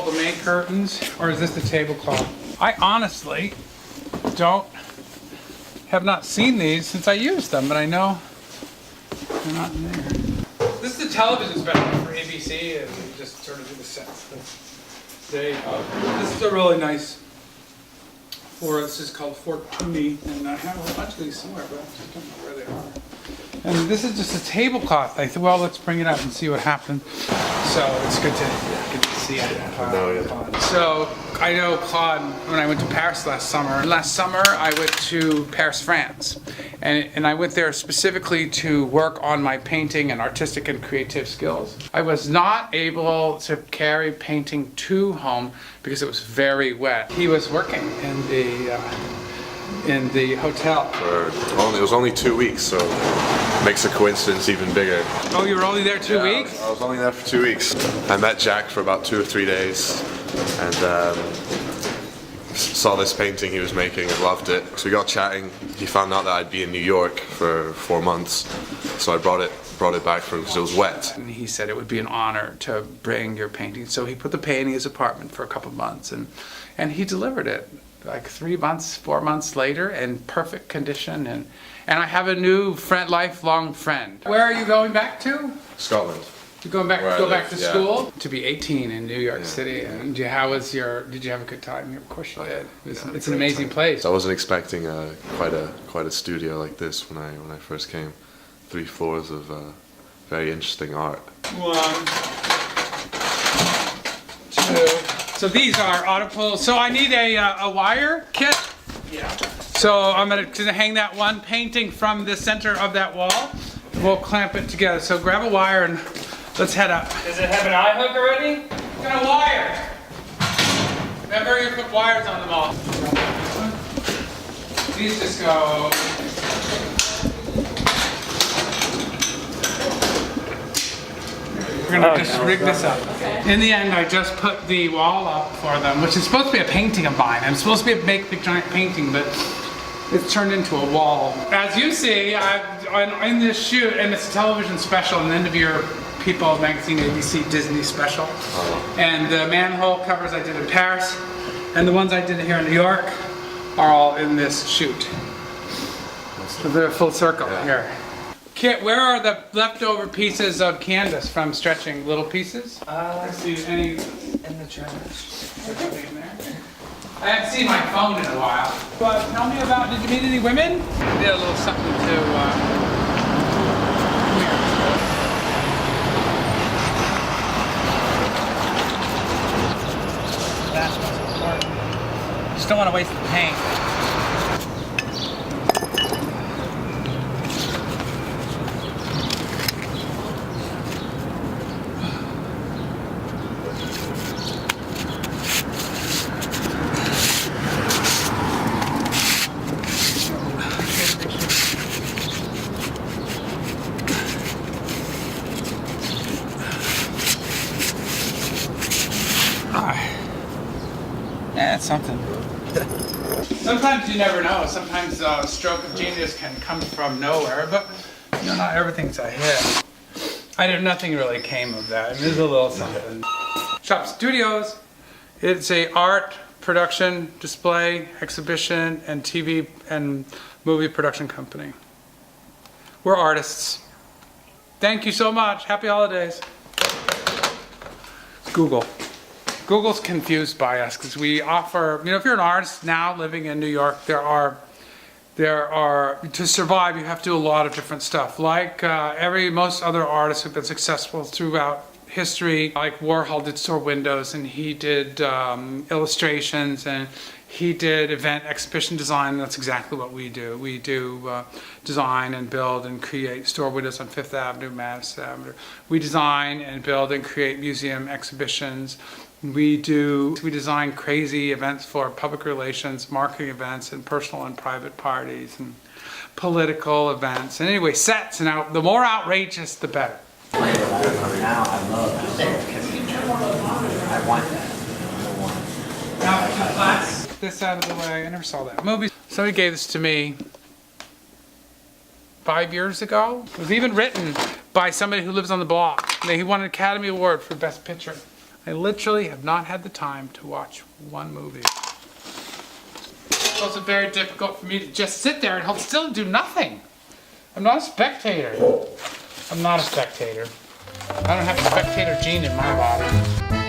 called the main curtains, or is this the tablecloth? I honestly have not seen these since I used them, but I know they're not in there. This is the television special for ABC, and we just sort of do the sets. This is a really nice floor. This is called Fortuny, and I have a whole bunch of these somewhere, but I just don't know where they are. And this is just a tablecloth. I thought, well, let's bring it up and see what happened. So it's good to see it. So I know Claude when I went to Paris last summer. Last summer I went to Paris, France. And I went there specifically to work on my painting and artistic and creative skills. I was not able to carry painting to home because it was very wet. He was working in the hotel. It was only 2 weeks, so it makes the coincidence even bigger. Oh, you were only there 2 weeks? I was only there for 2 weeks. I met Jacques for about 2 or 3 days, and saw this painting he was making and loved it. So we got chatting. He found out that I'd be in New York for 4 months, so I brought it back for him because it was wet. And he said it would be an honor to bring your painting. So he put the painting in his apartment for a couple of months, and he delivered it like 3 months, 4 months later in perfect condition. And I have a new lifelong friend. Where are you going back to? Scotland. You're going back to school? To be 18 in New York City. And did you have a good time? Of course you did. It's an amazing place. I wasn't expecting quite a studio like this when I first came. 3 floors of very interesting art. 1, 2. So these are autopull. So I need a wire kit. Yeah. So I'm gonna hang that one painting from the center of that wall. We'll clamp it together. So grab a wire and let's head up. Does it have an eye hook already? Got a wire. Remember, you put wires on them all. These just go. We're gonna just rig this up. In the end, I just put the wall up for them, which is supposed to be a painting of mine. I'm supposed to be a big giant painting, but it's turned into a wall. As you see, I'm in this shoot, and it's a television special, an end of year People magazine, ABC, Disney special. And the manhole covers I did in Paris, and the ones I did here in New York are all in this shoot. So they're full circle here. Kit, where are the leftover pieces of canvas from stretching? Little pieces? See any in the trash. in there? I haven't seen my phone in a while. But tell me about, did you meet any women? I did a little something to, come here. That's what's important. Just don't want to waste the paint. Yeah, it's something. Sometimes you never know. Sometimes a stroke of genius can come from nowhere, but you know, not everything's a hit. Nothing really came of that. It is a little something. Shop Studios. It's a art production, display, exhibition, and TV and movie production company. We're artists. Thank you so much. Happy holidays. Google. Google's confused by us because we offer, if you're an artist now living in New York, there are, to survive, you have to do a lot of different stuff. Like most other artists who've been successful throughout history, like Warhol did store windows, and he did illustrations, and he did event exhibition design. And that's exactly what we do. We do design and build and create store windows on Fifth Avenue, Madison Avenue. We design and build and create museum exhibitions. We design crazy events for public relations, marketing events, and personal and private parties, and political events. And anyway, sets, and the more outrageous, the better. Now I love this because I want that. Now, class, this out of the way. I never saw that movie. Somebody gave this to me 5 years ago. It was even written by somebody who lives on the block. He won an Academy Award for Best Picture. I literally have not had the time to watch one movie. It's also very difficult for me to just sit there and hold still and do nothing. I'm not a spectator. I'm not a spectator. I don't have a spectator gene in my body.